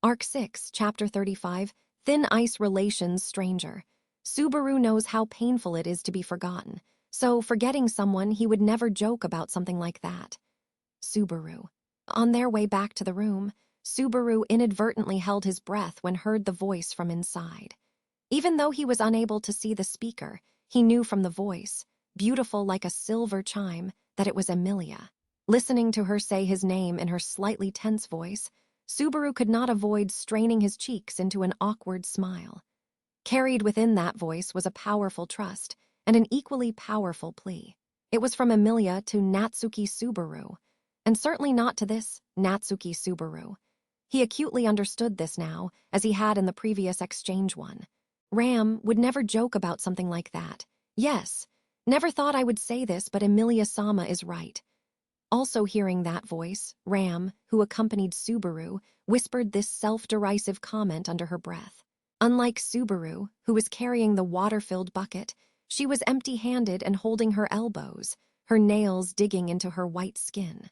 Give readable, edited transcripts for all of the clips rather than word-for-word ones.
Arc 6, Chapter 35, Thin Ice Relations Stranger. Subaru knows how painful it is to be forgotten, so forgetting someone, he would never joke about something like that. Subaru. On their way back to the room, Subaru inadvertently held his breath when heard the voice from inside. Even though he was unable to see the speaker, he knew from the voice, beautiful like a silver chime, that it was Emilia. Listening to her say his name in her slightly tense voice, Subaru could not avoid straining his cheeks into an awkward smile. Carried within that voice was a powerful trust and an equally powerful plea. It was from Emilia to Natsuki Subaru, and certainly not to this Natsuki Subaru. He acutely understood this now, as he had in the previous exchange one. Ram would never joke about something like that. Yes, never thought I would say this, but Emilia-sama is right. Also hearing that voice, Ram, who accompanied Subaru, whispered this self-derisive comment under her breath. Unlike Subaru, who was carrying the water-filled bucket, she was empty-handed and holding her elbows, her nails digging into her white skin.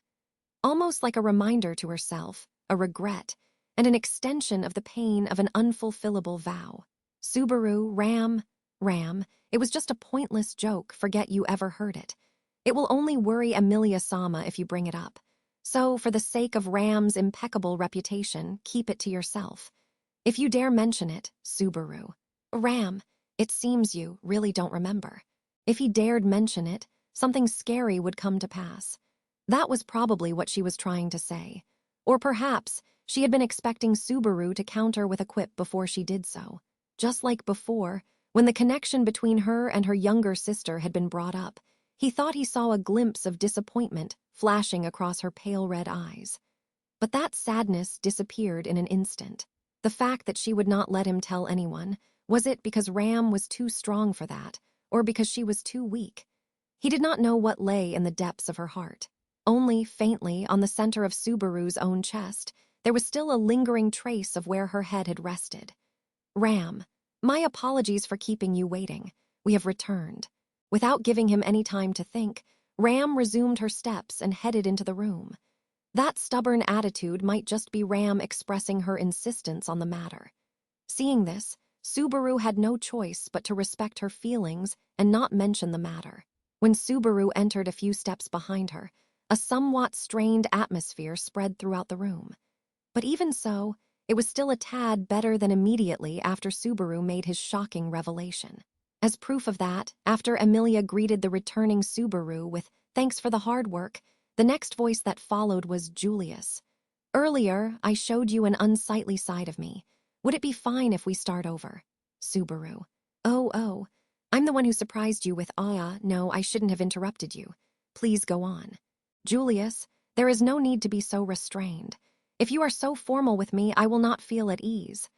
Almost like a reminder to herself, a regret, and an extension of the pain of an unfulfillable vow. Subaru, Ram, it was just a pointless joke, forget you ever heard it. It will only worry Emilia-sama if you bring it up. So, for the sake of Ram's impeccable reputation, keep it to yourself. If you dare mention it, Subaru. Ram, it seems you really don't remember. If he dared mention it, something scary would come to pass. That was probably what she was trying to say. Or perhaps she had been expecting Subaru to counter with a quip before she did so. Just like before, when the connection between her and her younger sister had been brought up, he thought he saw a glimpse of disappointment flashing across her pale red eyes. But that sadness disappeared in an instant. The fact that she would not let him tell anyone, was it because Ram was too strong for that, or because she was too weak? He did not know what lay in the depths of her heart. Only faintly, on the center of Subaru's own chest, there was still a lingering trace of where her head had rested. Ram, my apologies for keeping you waiting. We have returned. Without giving him any time to think, Ram resumed her steps and headed into the room. That stubborn attitude might just be Ram expressing her insistence on the matter. Seeing this, Subaru had no choice but to respect her feelings and not mention the matter. When Subaru entered a few steps behind her, a somewhat strained atmosphere spread throughout the room. But even so, it was still a tad better than immediately after Subaru made his shocking revelation. As proof of that, after Emilia greeted the returning Subaru with "Thanks for the hard work," the next voice that followed was Julius. "Earlier, I showed you an unsightly side of me. Would it be fine if we start over?" Subaru. Oh, I'm the one who surprised you with no, I shouldn't have interrupted you. Please go on. Julius, there is no need to be so restrained. If you are so formal with me, I will not feel at ease.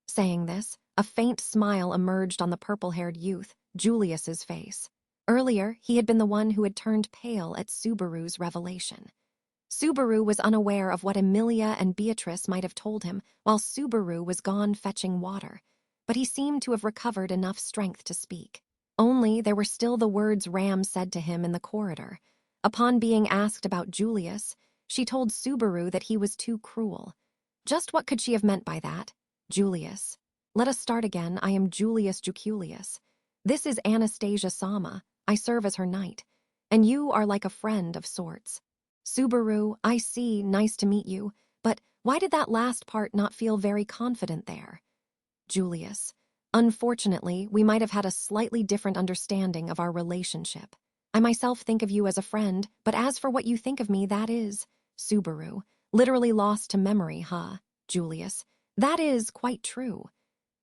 Saying this, a faint smile emerged on the purple-haired youth, Julius's face. Earlier, he had been the one who had turned pale at Subaru's revelation. Subaru was unaware of what Emilia and Beatrice might have told him while Subaru was gone fetching water, but he seemed to have recovered enough strength to speak. Only there were still the words Ram said to him in the corridor. Upon being asked about Julius, she told Subaru that he was too cruel. Just what could she have meant by that? Julius. Let us start again. I am Julius Juculius. This is Anastasia-sama. I serve as her knight. And you are like a friend of sorts. Subaru, I see, nice to meet you, but why did that last part not feel very confident there? Julius, unfortunately, we might have had a slightly different understanding of our relationship. I myself think of you as a friend, but as for what you think of me, that is... Subaru, literally lost to memory, huh? Julius, that is quite true.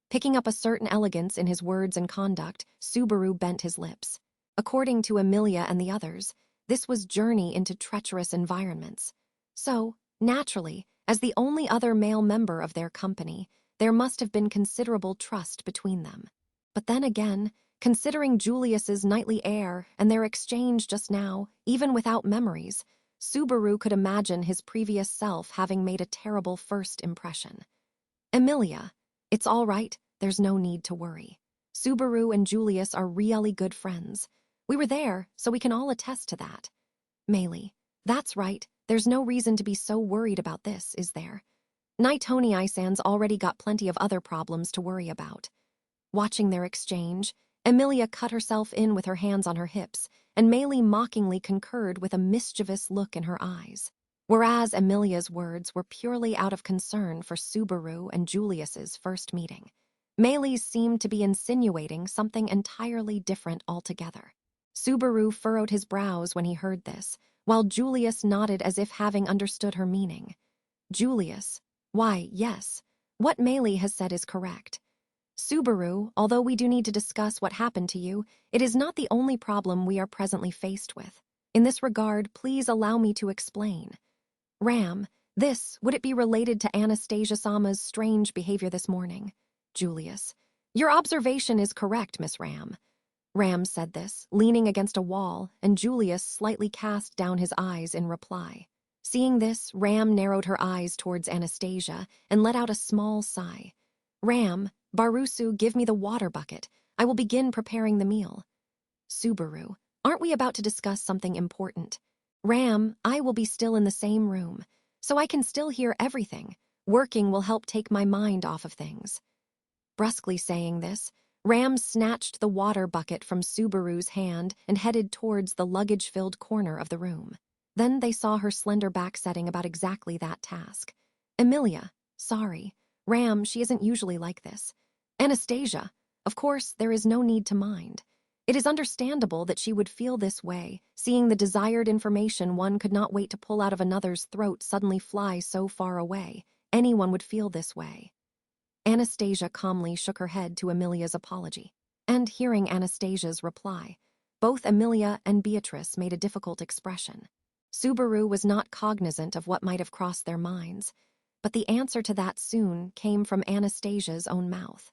Picking up a certain elegance in his words and conduct, Subaru bent his lips. According to Emilia and the others, this was journey into treacherous environments. So, naturally, as the only other male member of their company, there must have been considerable trust between them. But then again, considering Julius's knightly air and their exchange just now, even without memories, Subaru could imagine his previous self having made a terrible first impression. Emilia, it's all right, there's no need to worry. Subaru and Julius are really good friends. We were there, so we can all attest to that. Meili, that's right, there's no reason to be so worried about this, is there? Naitoni Isan's already got plenty of other problems to worry about. Watching their exchange, Emilia cut herself in with her hands on her hips, and Meili mockingly concurred with a mischievous look in her eyes. Whereas Emilia's words were purely out of concern for Subaru and Julius's first meeting, Meili's seemed to be insinuating something entirely different altogether. Subaru furrowed his brows when he heard this, while Julius nodded as if having understood her meaning. Julius, why, yes, what Meili has said is correct. Subaru, although we do need to discuss what happened to you, it is not the only problem we are presently faced with. In this regard, please allow me to explain. Ram, would it be related to Anastasia-sama's strange behavior this morning? Julius, your observation is correct, Miss Ram. Ram said this, leaning against a wall, and Julius slightly cast down his eyes in reply. Seeing this, Ram narrowed her eyes towards Anastasia and let out a small sigh. Ram, Barusu, give me the water bucket. I will begin preparing the meal. Subaru, aren't we about to discuss something important? Ram, I will be still in the same room, so I can still hear everything. Working will help take my mind off of things. Brusquely saying this, Ram snatched the water bucket from Subaru's hand and headed towards the luggage-filled corner of the room. Then they saw her slender back setting about exactly that task. Emilia, sorry. Ram, she isn't usually like this. Anastasia, of course, there is no need to mind. It is understandable that she would feel this way, seeing the desired information one could not wait to pull out of another's throat suddenly fly so far away. Anyone would feel this way. Anastasia calmly shook her head to Emilia's apology, and hearing Anastasia's reply, both Emilia and Beatrice made a difficult expression. Subaru was not cognizant of what might have crossed their minds, but the answer to that soon came from Anastasia's own mouth.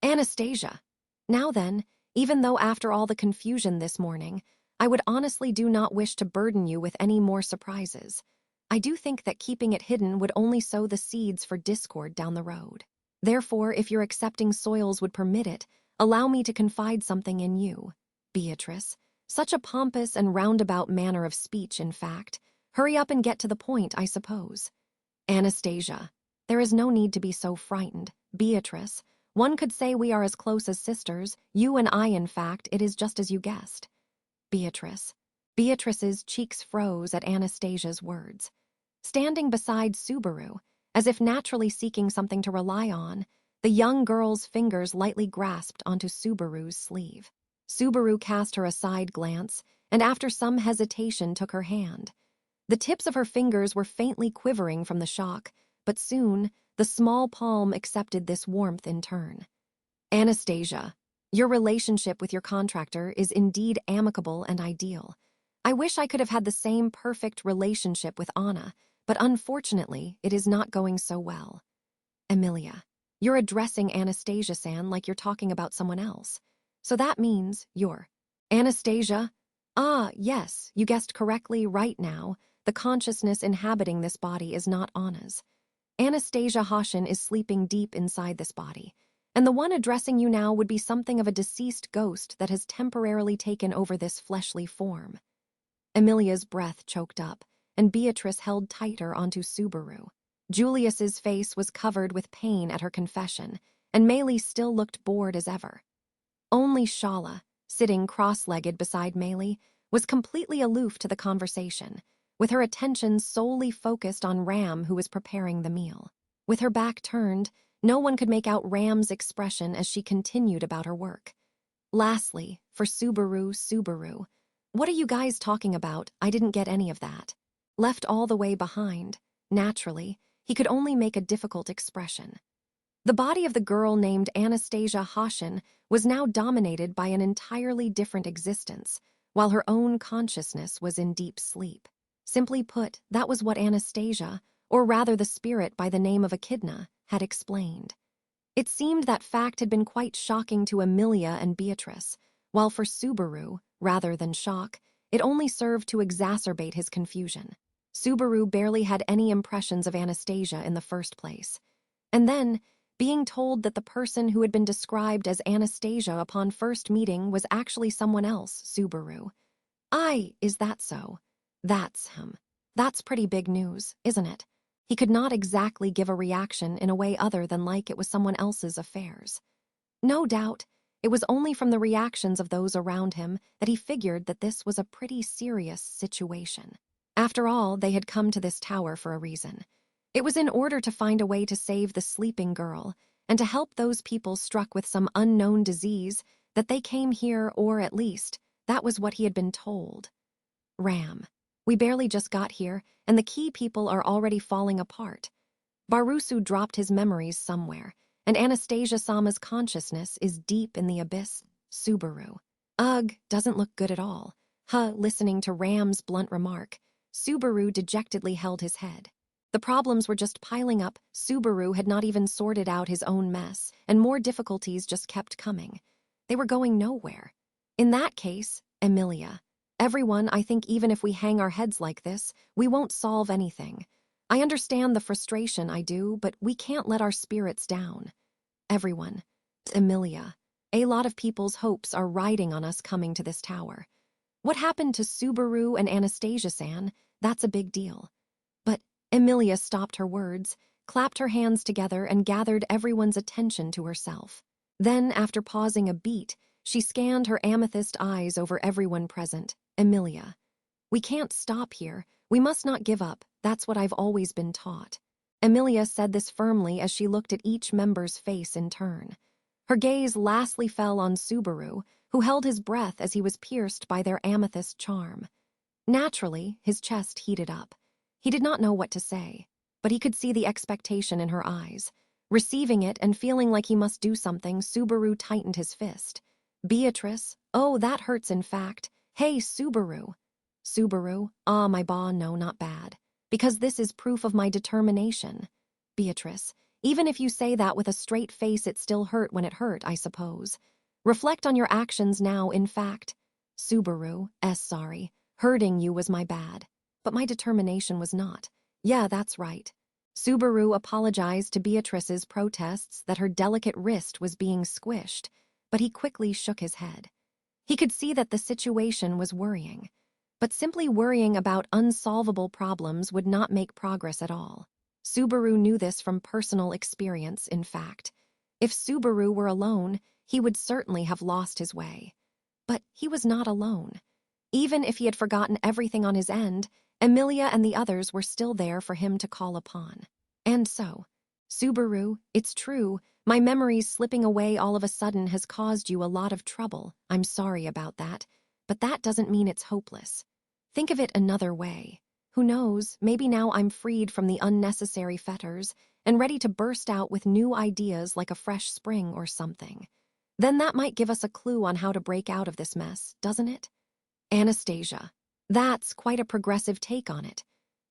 Anastasia, now then, even though after all the confusion this morning, I would honestly do not wish to burden you with any more surprises. I do think that keeping it hidden would only sow the seeds for discord down the road. Therefore, if your accepting soils would permit it, allow me to confide something in you. Beatrice, such a pompous and roundabout manner of speech, in fact. Hurry up and get to the point, I suppose. Anastasia, there is no need to be so frightened. Beatrice, one could say we are as close as sisters. You and I, in fact, it is just as you guessed. Beatrice. Beatrice's cheeks froze at Anastasia's words. Standing beside Subaru, as if naturally seeking something to rely on, the young girl's fingers lightly grasped onto Subaru's sleeve. Subaru cast her a side glance, and after some hesitation took her hand. The tips of her fingers were faintly quivering from the shock, but soon the small palm accepted this warmth in turn. Anastasia, your relationship with your contractor is indeed amicable and ideal. I wish I could have had the same perfect relationship with Anna, but unfortunately, it is not going so well. Emilia, you're addressing Anastasia-san like you're talking about someone else. So that means you're Anastasia? Ah, yes, you guessed correctly right now. The consciousness inhabiting this body is not Anna's. Anastasia Hashin is sleeping deep inside this body, and the one addressing you now would be something of a deceased ghost that has temporarily taken over this fleshly form. Emilia's breath choked up, and Beatrice held tighter onto Subaru. Julius's face was covered with pain at her confession, and Meili still looked bored as ever. Only Shala, sitting cross-legged beside Meili, was completely aloof to the conversation, with her attention solely focused on Ram, who was preparing the meal. With her back turned, no one could make out Ram's expression as she continued about her work. Lastly, for Subaru, what are you guys talking about? I didn't get any of that. Left all the way behind, naturally, he could only make a difficult expression. The body of the girl named Anastasia Hashin was now dominated by an entirely different existence, while her own consciousness was in deep sleep. Simply put, that was what Anastasia, or rather the spirit by the name of Echidna, had explained. It seemed that fact had been quite shocking to Emilia and Beatrice, while for Subaru, rather than shock, it only served to exacerbate his confusion. Subaru barely had any impressions of Anastasia in the first place. And then, being told that the person who had been described as Anastasia upon first meeting was actually someone else, Subaru. Is that so? That's pretty big news, isn't it? He could not exactly give a reaction in a way other than like it was someone else's affairs. No doubt, it was only from the reactions of those around him that he figured that this was a pretty serious situation. After all, they had come to this tower for a reason. It was in order to find a way to save the sleeping girl and to help those people struck with some unknown disease that they came here, or at least, that was what he had been told. Ram. We barely just got here, and the key people are already falling apart. Barusu dropped his memories somewhere, and Anastasia-sama's consciousness is deep in the abyss. Subaru. Ugh, doesn't look good at all. Listening to Ram's blunt remark, Subaru dejectedly held his head. The problems were just piling up. Subaru had not even sorted out his own mess, and more difficulties just kept coming. They were going nowhere. In that case, Emilia. Everyone, I think even if we hang our heads like this, we won't solve anything. I understand the frustration, I do, but we can't let our spirits down. Everyone. Emilia. A lot of people's hopes are riding on us coming to this tower. What happened to Subaru and Anastasia-san? That's a big deal. But Emilia stopped her words, clapped her hands together, and gathered everyone's attention to herself. Then, after pausing a beat, she scanned her amethyst eyes over everyone present. Emilia. We can't stop here. We must not give up. That's what I've always been taught. Emilia said this firmly as she looked at each member's face in turn. Her gaze lastly fell on Subaru, who held his breath as he was pierced by their amethyst charm. Naturally, his chest heated up. He did not know what to say, but he could see the expectation in her eyes. Receiving it and feeling like he must do something, Subaru tightened his fist. Beatrice, oh, that hurts in fact. Hey, Subaru. Subaru, my ba, no, not bad. Because this is proof of my determination. Beatrice, even if you say that with a straight face, it still hurt when it hurt, I suppose. Reflect on your actions now, in fact. Subaru, sorry. Hurting you was my bad. But my determination was not. Yeah, that's right. Subaru apologized to Beatrice's protests that her delicate wrist was being squished, but he quickly shook his head. He could see that the situation was worrying, but simply worrying about unsolvable problems would not make progress at all. Subaru knew this from personal experience, in fact. If Subaru were alone, he would certainly have lost his way. But he was not alone. Even if he had forgotten everything on his end, Emilia and the others were still there for him to call upon. And so, Subaru, it's true, my memories slipping away all of a sudden has caused you a lot of trouble. I'm sorry about that, but that doesn't mean it's hopeless. Think of it another way. Who knows, maybe now I'm freed from the unnecessary fetters and ready to burst out with new ideas like a fresh spring or something. Then that might give us a clue on how to break out of this mess, doesn't it? Anastasia. That's quite a progressive take on it.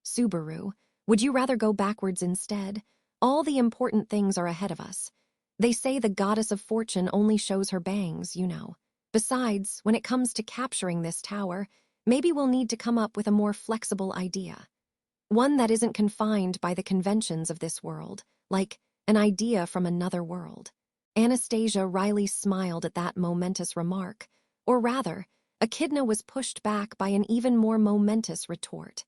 Subaru, would you rather go backwards instead? All the important things are ahead of us. They say the goddess of fortune only shows her bangs, you know. Besides, when it comes to capturing this tower, maybe we'll need to come up with a more flexible idea. One that isn't confined by the conventions of this world, like an idea from another world. Anastasia wryly smiled at that momentous remark, or rather, Echidna was pushed back by an even more momentous retort.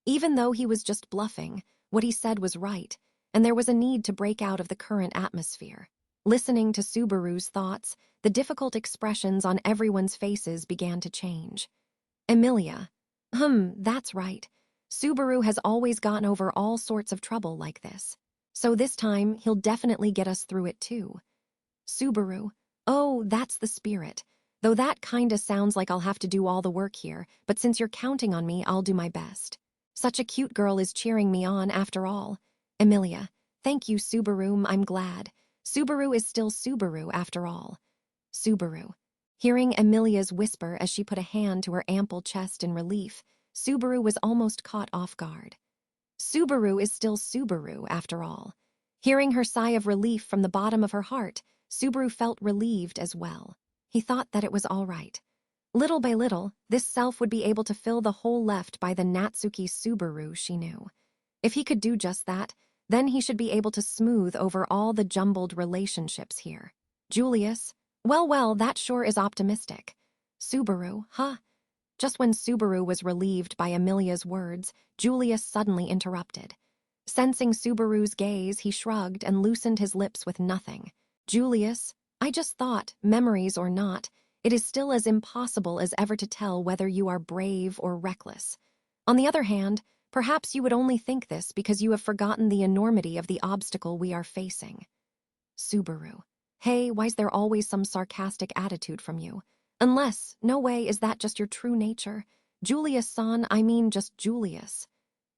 Even though he was just bluffing, what he said was right, and there was a need to break out of the current atmosphere. Listening to Subaru's thoughts, the difficult expressions on everyone's faces began to change. Emilia. That's right. Subaru has always gotten over all sorts of trouble like this. So this time, he'll definitely get us through it too. Subaru. Oh, that's the spirit. Though that kinda sounds like I'll have to do all the work here, but since you're counting on me, I'll do my best. Such a cute girl is cheering me on, after all. Emilia. Thank you, Subaru, I'm glad. Subaru is still Subaru, after all. Subaru. Hearing Emilia's whisper as she put a hand to her ample chest in relief, Subaru was almost caught off guard. Subaru is still Subaru, after all. Hearing her sigh of relief from the bottom of her heart, Subaru felt relieved as well. He thought that it was all right. Little by little, this self would be able to fill the hole left by the Natsuki Subaru she knew. If he could do just that, then he should be able to smooth over all the jumbled relationships here. Julius? Well, that sure is optimistic. Subaru, huh? Just when Subaru was relieved by Emilia's words, Julius suddenly interrupted. Sensing Subaru's gaze, he shrugged and loosened his lips with nothing. Julius, I just thought, memories or not, it is still as impossible as ever to tell whether you are brave or reckless. On the other hand, perhaps you would only think this because you have forgotten the enormity of the obstacle we are facing. Subaru. Hey, why's there always some sarcastic attitude from you? Unless, no way, is that just your true nature? Julius-san, I mean just Julius.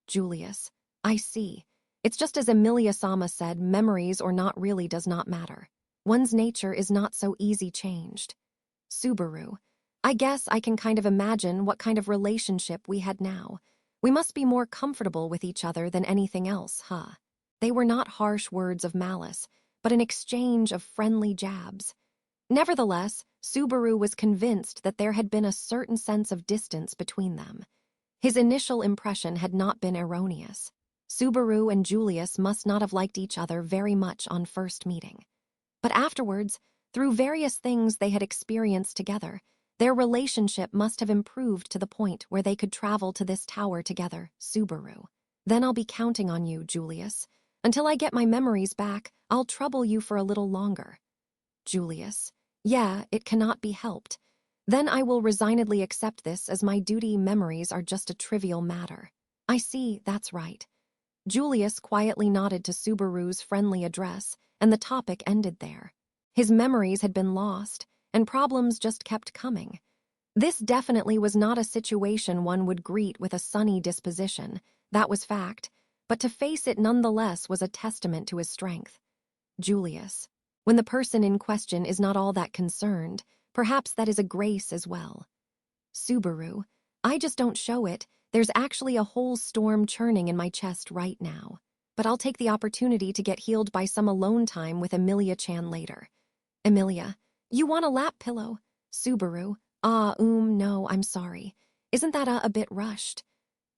Julius. I see. It's just as Emilia-sama said, memories or not really does not matter. One's nature is not so easy changed. Subaru. I guess I can kind of imagine what kind of relationship we had now. We must be more comfortable with each other than anything else, huh? They were not harsh words of malice, but an exchange of friendly jabs. Nevertheless, Subaru was convinced that there had been a certain sense of distance between them. His initial impression had not been erroneous. Subaru and Julius must not have liked each other very much on first meeting. But afterwards, through various things they had experienced together, their relationship must have improved to the point where they could travel to this tower together, Subaru. Then I'll be counting on you, Julius. Until I get my memories back, I'll trouble you for a little longer. Julius. Yeah, it cannot be helped. Then I will resignedly accept this as my duty. Memories are just a trivial matter. I see, that's right. Julius quietly nodded to Subaru's friendly address, and the topic ended there. His memories had been lost, and problems just kept coming. This definitely was not a situation one would greet with a sunny disposition, that was fact, but to face it nonetheless was a testament to his strength. Julius. When the person in question is not all that concerned, perhaps that is a grace as well. Subaru. I just don't show it. There's actually a whole storm churning in my chest right now. But I'll take the opportunity to get healed by some alone time with Emilia-chan later. Emilia. You want a lap pillow? Subaru. No, I'm sorry. Isn't that a bit rushed?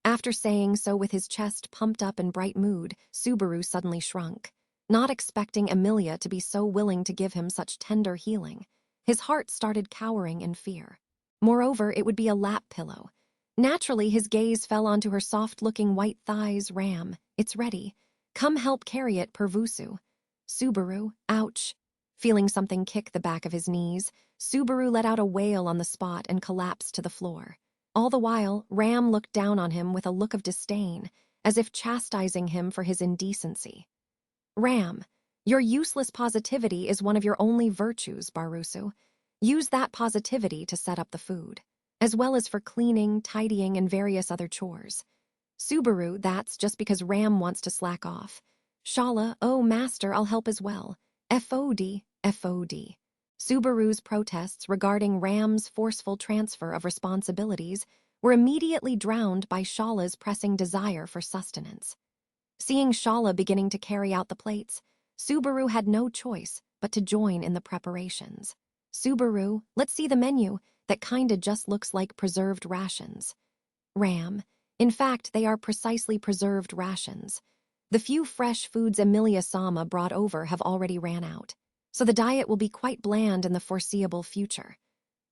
After saying so with his chest pumped up in bright mood, Subaru suddenly shrunk, not expecting Emilia to be so willing to give him such tender healing. His heart started cowering in fear. Moreover, it would be a lap pillow. Naturally, his gaze fell onto her soft-looking white thighs. Ram, it's ready. Come help carry it, Pervusu. Subaru, ouch. Feeling something kick the back of his knees, Subaru let out a wail on the spot and collapsed to the floor. All the while, Ram looked down on him with a look of disdain, as if chastising him for his indecency. Ram, your useless positivity is one of your only virtues, Barusu. Use that positivity to set up the food, as well as for cleaning, tidying, and various other chores. Subaru, that's just because Ram wants to slack off. Shala, oh master, I'll help as well. FOD. Subaru's protests regarding Ram's forceful transfer of responsibilities were immediately drowned by Shala's pressing desire for sustenance. Seeing Shala beginning to carry out the plates, Subaru had no choice but to join in the preparations. Subaru, let's see the menu. That kinda just looks like preserved rations. Ram, in fact, they are precisely preserved rations. The few fresh foods Emilia-sama brought over have already ran out, so the diet will be quite bland in the foreseeable future.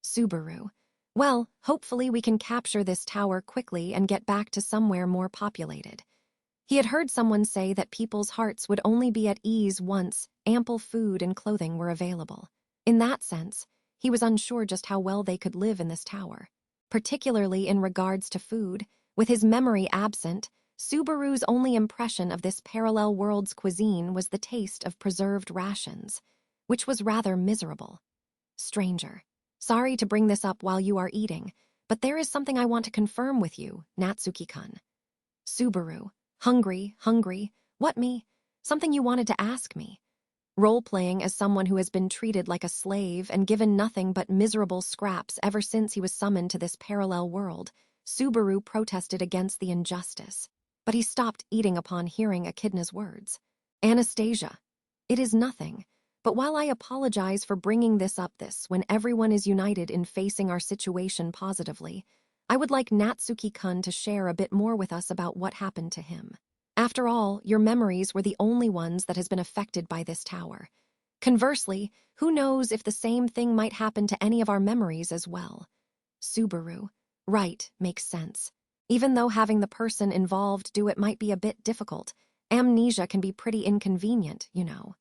Subaru, well, hopefully we can capture this tower quickly and get back to somewhere more populated. He had heard someone say that people's hearts would only be at ease once ample food and clothing were available. In that sense, he was unsure just how well they could live in this tower. Particularly in regards to food, with his memory absent, Subaru's only impression of this parallel world's cuisine was the taste of preserved rations, which was rather miserable. Stranger, sorry to bring this up while you are eating, but there is something I want to confirm with you, Natsuki-kun. Subaru, hungry, what me? Something you wanted to ask me. Role-playing as someone who has been treated like a slave and given nothing but miserable scraps ever since he was summoned to this parallel world, Subaru protested against the injustice. But he stopped eating upon hearing Echidna's words. Anastasia, it is nothing, but while I apologize for bringing this up when everyone is united in facing our situation positively, I would like Natsuki-kun to share a bit more with us about what happened to him. After all, your memories were the only ones that has been affected by this tower. Conversely, who knows if the same thing might happen to any of our memories as well. Subaru, right, makes sense. Even though having the person involved do it might be a bit difficult, Amnesia can be pretty inconvenient, you know.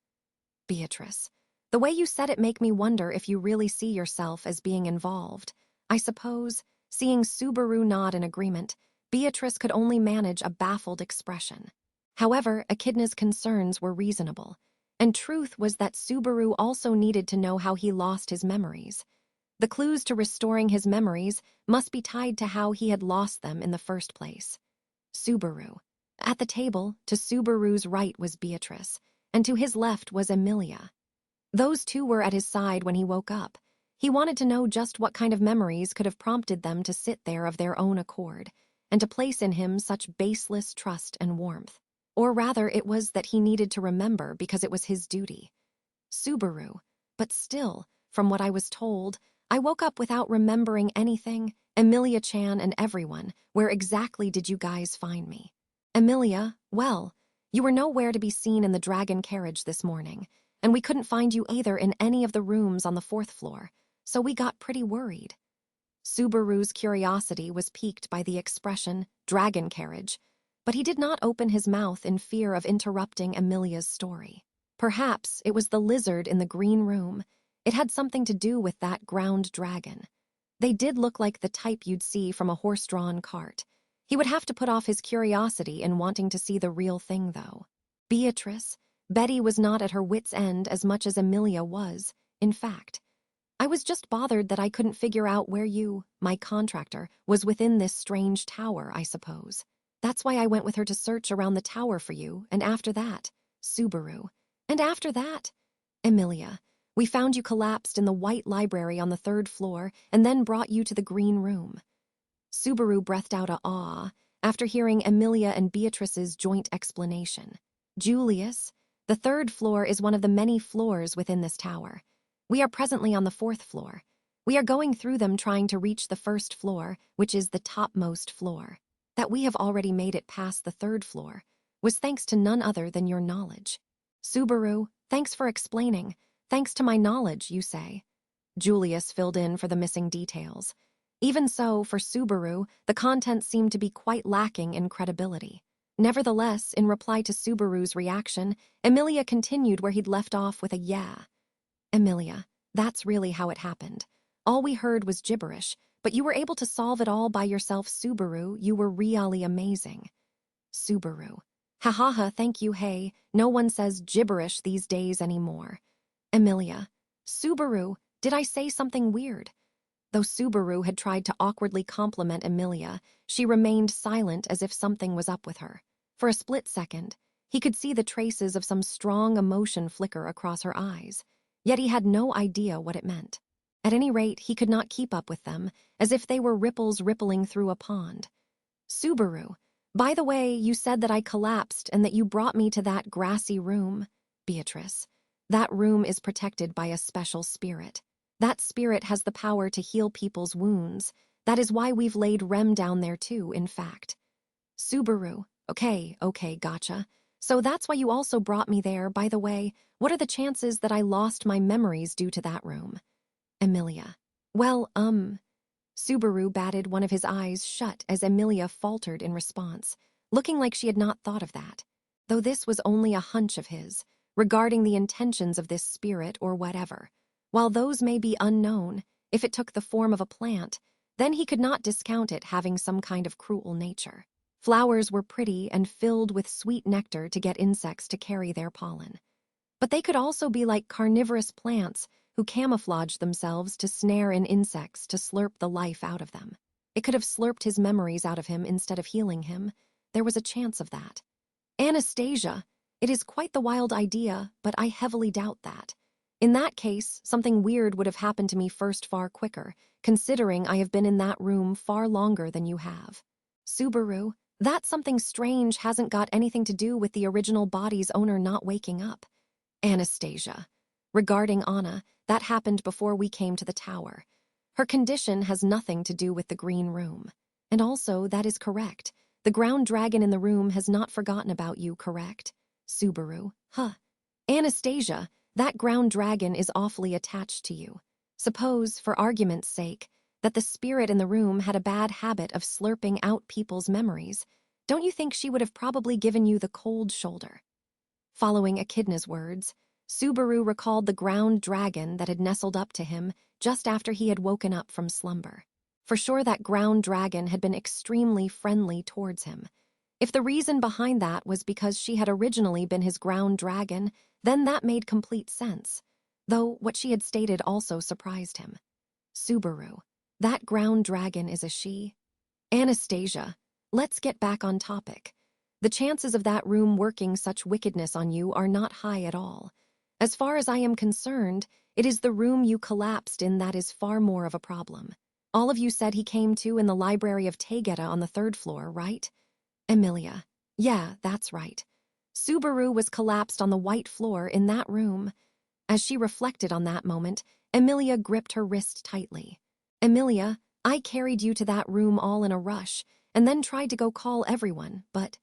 Beatrice. The way you said it make me wonder if you really see yourself as being involved. I suppose, seeing Subaru nod in agreement, Beatrice could only manage a baffled expression. However, Echidna's concerns were reasonable, and truth was that Subaru also needed to know how he lost his memories. The clues to restoring his memories must be tied to how he had lost them in the first place. Subaru. At the table, to Subaru's right was Beatrice, and to his left was Emilia. Those two were at his side when he woke up. He wanted to know just what kind of memories could have prompted them to sit there of their own accord, and to place in him such baseless trust and warmth. Or rather, it was that he needed to remember because it was his duty. Subaru. But still, from what I was told, I woke up without remembering anything. Emilia-chan and everyone, where exactly did you guys find me? Emilia, well, you were nowhere to be seen in the dragon carriage this morning, and we couldn't find you either in any of the rooms on the 4th floor, so we got pretty worried. Subaru's curiosity was piqued by the expression, dragon carriage, but he did not open his mouth in fear of interrupting Emilia's story. Perhaps it was the lizard in the green room. It had something to do with that ground dragon. They did look like the type you'd see from a horse-drawn cart. He would have to put off his curiosity in wanting to see the real thing, though. Beatrice. Betty was not at her wits' end as much as Emilia was, in fact. I was just bothered that I couldn't figure out where you, my contractor, was within this strange tower, I suppose. That's why I went with her to search around the tower for you, and after that, Subaru. And after that, Emilia. We found you collapsed in the white library on the 3rd floor and then brought you to the green room. Subaru breathed out a awe after hearing Emilia and Beatrice's joint explanation. Julius, the 3rd floor is one of the many floors within this tower. We are presently on the 4th floor. We are going through them trying to reach the 1st floor, which is the topmost floor. That we have already made it past the 3rd floor was thanks to none other than your knowledge. Subaru, thanks for explaining. Thanks to my knowledge, you say. Julius filled in for the missing details. Even so, for Subaru, the contents seemed to be quite lacking in credibility. Nevertheless, in reply to Subaru's reaction, Emilia continued where he'd left off with a yeah. Emilia, that's really how it happened. All we heard was gibberish, but you were able to solve it all by yourself, Subaru. You were really amazing. Subaru. Ha ha ha, thank you, hey. No one says gibberish these days anymore. Emilia. Subaru, did I say something weird? Though Subaru had tried to awkwardly compliment Emilia, she remained silent as if something was up with her. For a split second, he could see the traces of some strong emotion flicker across her eyes, yet he had no idea what it meant. At any rate, he could not keep up with them, as if they were ripples rippling through a pond. Subaru, by the way, you said that I collapsed and that you brought me to that grassy room. Beatrice, that room is protected by a special spirit. That spirit has the power to heal people's wounds. That is why we've laid Rem down there too, in fact. Subaru, okay, gotcha. So that's why you also brought me there. By the way, what are the chances that I lost my memories due to that room? Emilia, well, Subaru batted one of his eyes shut as Emilia faltered in response, looking like she had not thought of that, though this was only a hunch of his, regarding the intentions of this spirit or whatever. While those may be unknown, if it took the form of a plant, then he could not discount it having some kind of cruel nature. Flowers were pretty and filled with sweet nectar to get insects to carry their pollen. But they could also be like carnivorous plants who camouflaged themselves to snare in insects to slurp the life out of them. It could have slurped his memories out of him instead of healing him. There was a chance of that. Anastasia, it is quite the wild idea, but I heavily doubt that. In that case, something weird would have happened to me first far quicker, considering I have been in that room far longer than you have. Subaru, that something strange hasn't got anything to do with the original body's owner not waking up. Anastasia. Regarding Anna, that happened before we came to the tower. Her condition has nothing to do with the green room. And also, that is correct. The ground dragon in the room has not forgotten about you, correct? Subaru, huh. Anastasia, that ground dragon is awfully attached to you. Suppose, for argument's sake, that the spirit in the room had a bad habit of slurping out people's memories. Don't you think she would have probably given you the cold shoulder? Following Echidna's words, Subaru recalled the ground dragon that had nestled up to him just after he had woken up from slumber. For sure that ground dragon had been extremely friendly towards him. If the reason behind that was because she had originally been his ground dragon, then that made complete sense, though what she had stated also surprised him. Subaru, that ground dragon is a she? Anastasia, let's get back on topic. The chances of that room working such wickedness on you are not high at all. As far as I am concerned, it is the room you collapsed in that is far more of a problem. All of you said he came to in the library of Taegeta on the 3rd floor, right? Emilia. Yeah, that's right. Subaru was collapsed on the white floor in that room. As she reflected on that moment, Emilia gripped her wrist tightly. Emilia, I carried you to that room all in a rush, and then tried to go call everyone, but…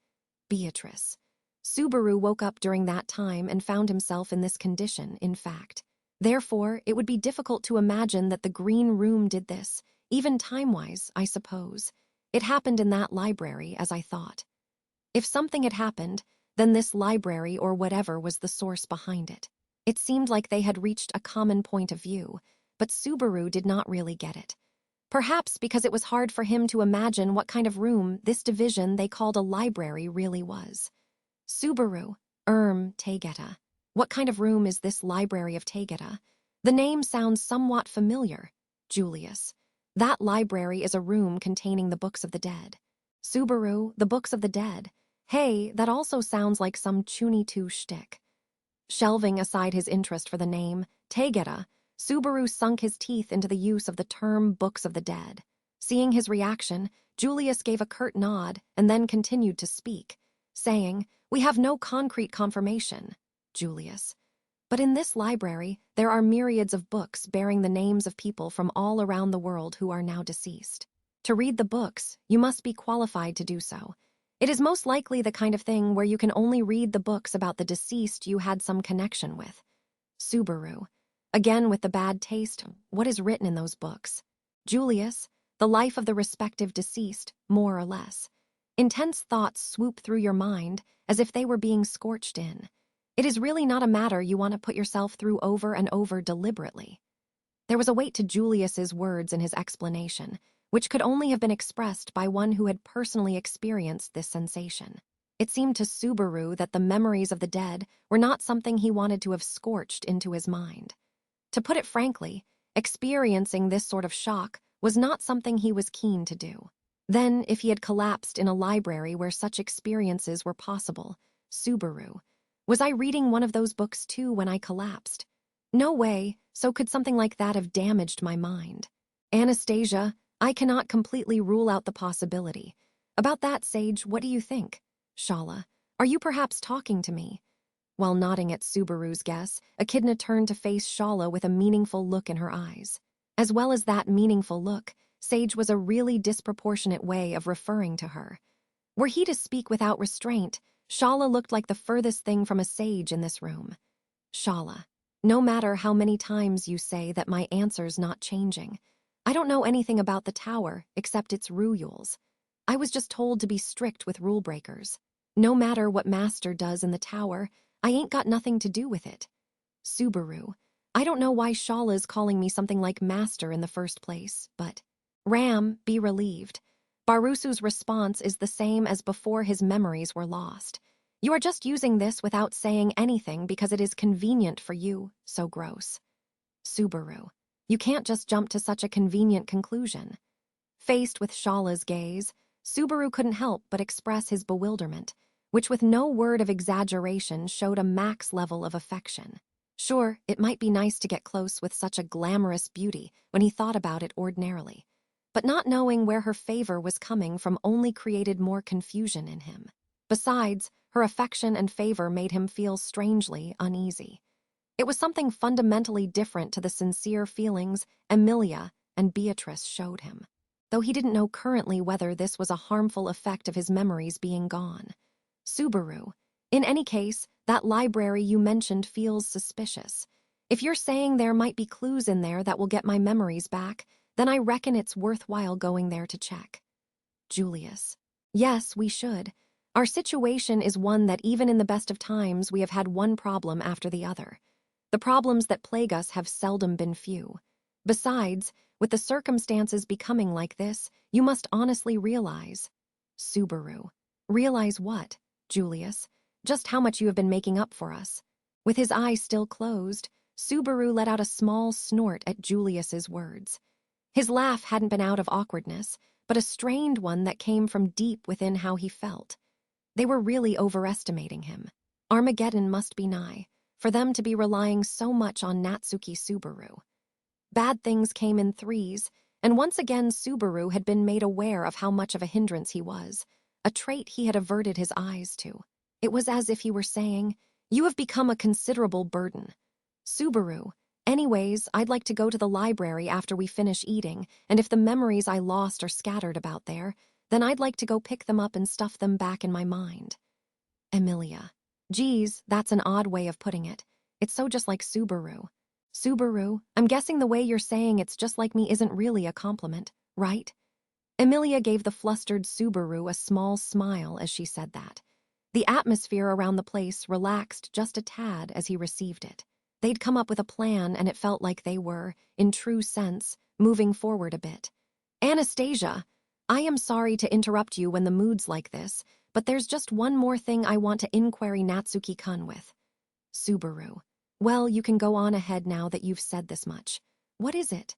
Beatrice. Subaru woke up during that time and found himself in this condition, in fact. Therefore, it would be difficult to imagine that the green room did this, even time-wise, I suppose. It happened in that library, as I thought. If something had happened, then this library or whatever was the source behind it. It seemed like they had reached a common point of view, but Subaru did not really get it. Perhaps because it was hard for him to imagine what kind of room this division they called a library really was. Subaru, Taegeta. What kind of room is this library of Taegeta? The name sounds somewhat familiar. Julius. That library is a room containing the books of the dead. Subaru, the books of the dead. Hey, that also sounds like some Chunitu shtick. Shelving aside his interest for the name, Taegeta, Subaru sunk his teeth into the use of the term books of the dead. Seeing his reaction, Julius gave a curt nod and then continued to speak, saying, We have no concrete confirmation, Julius. But in this library, there are myriads of books bearing the names of people from all around the world who are now deceased. To read the books, you must be qualified to do so. It is most likely the kind of thing where you can only read the books about the deceased you had some connection with. Subaru. Again with the bad taste, what is written in those books? Julius, the life of the respective deceased, more or less. Intense thoughts swoop through your mind as if they were being scorched in. It is really not a matter you want to put yourself through over and over deliberately. There was a weight to Julius's words in his explanation, which could only have been expressed by one who had personally experienced this sensation. It seemed to Subaru that the memories of the dead were not something he wanted to have scorched into his mind. To put it frankly, experiencing this sort of shock was not something he was keen to do. Then, if he had collapsed in a library where such experiences were possible, Subaru, was I reading one of those books too when I collapsed? No way, so could something like that have damaged my mind? Anastasia, I cannot completely rule out the possibility. About that, Sage, what do you think? Shala, are you perhaps talking to me? While nodding at Subaru's guess, Echidna turned to face Shala with a meaningful look in her eyes. As well as that meaningful look, Sage was a really disproportionate way of referring to her. Were he to speak without restraint, Shala looked like the furthest thing from a sage in this room. Shala, no matter how many times you say that my answer's not changing, I don't know anything about the tower except its rules. I was just told to be strict with rule breakers. No matter what Master does in the tower, I ain't got nothing to do with it. Subaru, I don't know why Shala's calling me something like Master in the first place, but… Ram, be relieved. Barusu's response is the same as before his memories were lost. You are just using this without saying anything because it is convenient for you, so gross. Subaru, you can't just jump to such a convenient conclusion. Faced with Shala's gaze, Subaru couldn't help but express his bewilderment, which with no word of exaggeration showed a max level of affection. Sure, it might be nice to get close with such a glamorous beauty when he thought about it ordinarily, but not knowing where her favor was coming from only created more confusion in him. Besides, her affection and favor made him feel strangely uneasy. It was something fundamentally different to the sincere feelings Emilia and Beatrice showed him, though he didn't know currently whether this was a harmful effect of his memories being gone. Subaru, in any case, that library you mentioned feels suspicious. If you're saying there might be clues in there that will get my memories back, then I reckon it's worthwhile going there to check. Julius, Yes, we should. Our situation is one that even in the best of times we have had one problem after the other. The problems that plague us have seldom been few. Besides, with the circumstances becoming like this, you must honestly realize. Subaru. Realize what, Julius? Just how much you have been making up for us. With his eyes still closed, Subaru let out a small snort at Julius's words. His laugh hadn't been out of awkwardness, but a strained one that came from deep within how he felt. They were really overestimating him. Armageddon must be nigh, for them to be relying so much on Natsuki Subaru. Bad things came in threes, and once again Subaru had been made aware of how much of a hindrance he was, a trait he had averted his eyes to. It was as if he were saying, "You have become a considerable burden. Subaru, anyways, I'd like to go to the library after we finish eating, and if the memories I lost are scattered about there, then I'd like to go pick them up and stuff them back in my mind." Emilia. Geez, that's an odd way of putting it. It's so just like Subaru. Subaru, I'm guessing the way you're saying it's just like me isn't really a compliment, right? Emilia gave the flustered Subaru a small smile as she said that. The atmosphere around the place relaxed just a tad as he received it. They'd come up with a plan, and it felt like they were, in true sense, moving forward a bit. Anastasia, I am sorry to interrupt you when the mood's like this, but there's just one more thing I want to inquiry Natsuki-kun with. Subaru. Well, you can go on ahead now that you've said this much. What is it?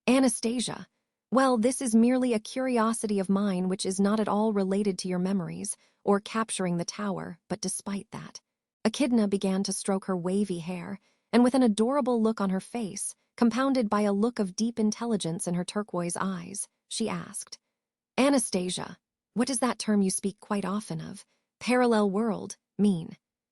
Anastasia. Well, this is merely a curiosity of mine which is not at all related to your memories or capturing the tower, but despite that. Echidna began to stroke her wavy hair, and with an adorable look on her face, compounded by a look of deep intelligence in her turquoise eyes, she asked, Anastasia, what does that term you speak quite often of, parallel world, mean?